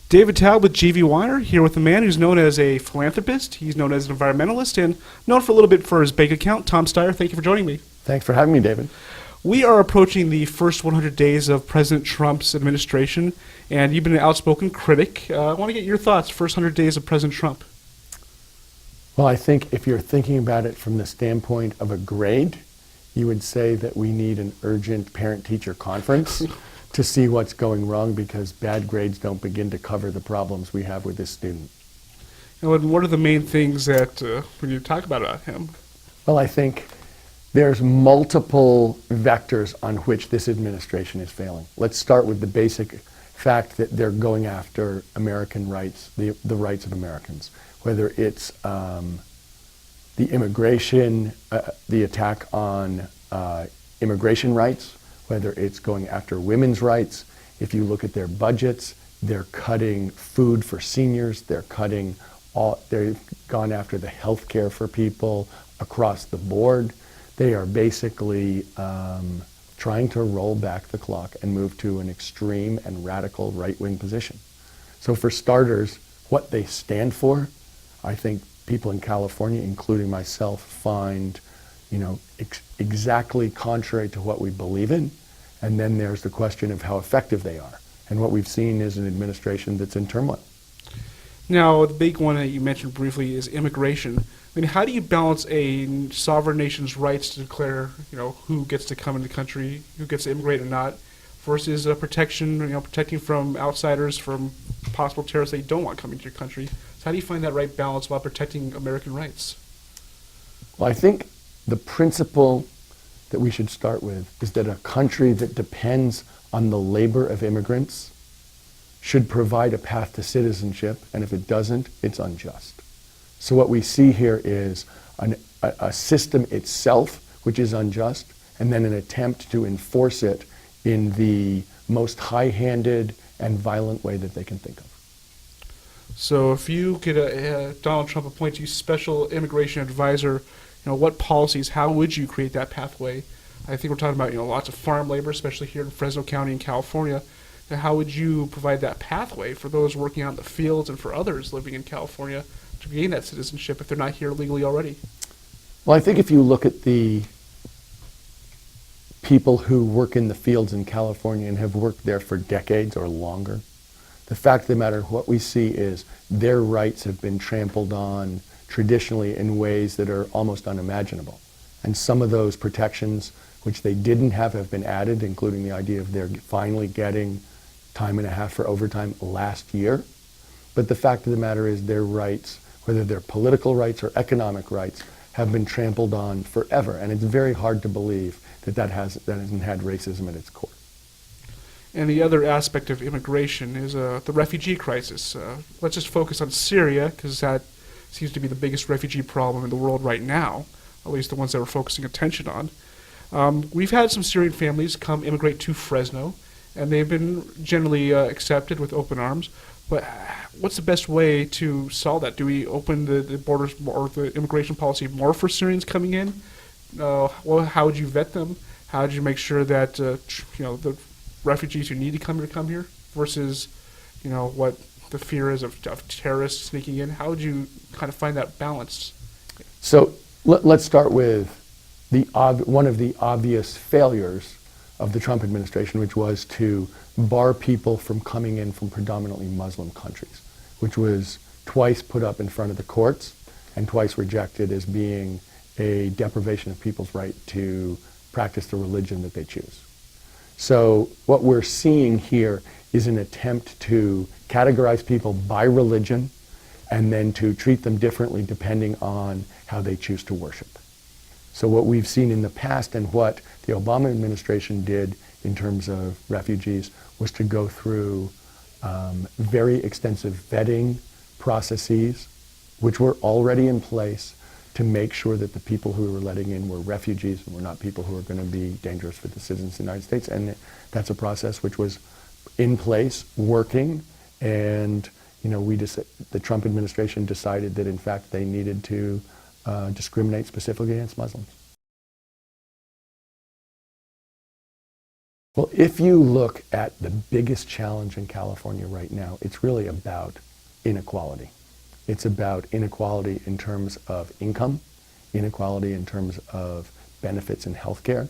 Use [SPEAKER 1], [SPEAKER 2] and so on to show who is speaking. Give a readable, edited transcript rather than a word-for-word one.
[SPEAKER 1] David Taub with GV Wire, here with a man who's known as a philanthropist, he's known as an environmentalist, and known for a little bit for his bank account. Tom Steyer, thank you for joining me.
[SPEAKER 2] Thanks for having me, David.
[SPEAKER 1] We are approaching the first 100 days of President Trump's administration, and you've been an outspoken critic. I want to get your thoughts, first 100 days of President Trump.
[SPEAKER 2] Well, I think if you're thinking about it from the standpoint of a grade, you would say that we need an urgent parent-teacher conference to see what's going wrong, because bad grades don't begin to cover the problems we have with this student.
[SPEAKER 1] And what are the main things that when you talk about him?
[SPEAKER 2] Well, I think there's multiple vectors on which this administration is failing. Let's start with the basic fact that they're going after American rights, the rights of Americans, whether it's the immigration, the attack on immigration rights, whether it's going after women's rights. If you look at their budgets, they're cutting food for seniors, they've gone after the health care for people across the board. They are basically trying to roll back the clock and move to an extreme and radical right-wing position. So for starters, what they stand for, I think people in California, including myself, find exactly contrary to what we believe in. And then there's the question of how effective they are. And what we've seen is an administration that's in turmoil.
[SPEAKER 1] Now, the big one that you mentioned briefly is immigration. I mean, how do you balance a sovereign nation's rights to declare, who gets to come into the country, who gets to immigrate or not, versus protecting from outsiders, from possible terrorists that you don't want coming to your country? So how do you find that right balance while protecting American rights?
[SPEAKER 2] Well, I think the principle that we should start with is that a country that depends on the labor of immigrants should provide a path to citizenship, and if it doesn't, it's unjust. So what we see here is a system itself which is unjust, and then an attempt to enforce it in the most high-handed and violent way that they can think of.
[SPEAKER 1] So if you could Donald Trump appoint you special immigration advisor, what policies, how would you create that pathway? I think we're talking about lots of farm labor, especially here in Fresno County in California. Now, how would you provide that pathway for those working out in the fields and for others living in California to gain that citizenship if they're not here legally already?
[SPEAKER 2] Well, I think if you look at the people who work in the fields in California and have worked there for decades or longer, the fact of the matter, what we see is their rights have been trampled on traditionally in ways that are almost unimaginable. And some of those protections which they didn't have been added, including the idea of they're finally getting time and a half for overtime last year. But the fact of the matter is their rights, whether they're political rights or economic rights, have been trampled on forever. And it's very hard to believe that hasn't had racism at its core.
[SPEAKER 1] And the other aspect of immigration is the refugee crisis. Let's just focus on Syria, because that seems to be the biggest refugee problem in the world right now, at least the ones that we're focusing attention on. We've had some Syrian families immigrate to Fresno, and they've been generally accepted with open arms. But what's the best way to solve that? Do we open the borders more, the immigration policy more for Syrians coming in? Well, how would you vet them? How would you make sure that the refugees who need to come here versus what the fear is of terrorists sneaking in? How would you kind of find that balance?
[SPEAKER 2] So let's start with one of the obvious failures of the Trump administration, which was to bar people from coming in from predominantly Muslim countries, which was twice put up in front of the courts and twice rejected as being a deprivation of people's right to practice the religion that they choose. So what we're seeing here is an attempt to categorize people by religion and then to treat them differently depending on how they choose to worship. So what we've seen in the past and what the Obama administration did in terms of refugees was to go through very extensive vetting processes, which were already in place to make sure that the people who we were letting in were refugees and were not people who are going to be dangerous for the citizens of the United States. And that's a process which was in place, working, and the Trump administration decided that in fact they needed to discriminate specifically against Muslims. Well, if you look at the biggest challenge in California right now, it's really about inequality. It's about inequality in terms of income, inequality in terms of benefits and healthcare,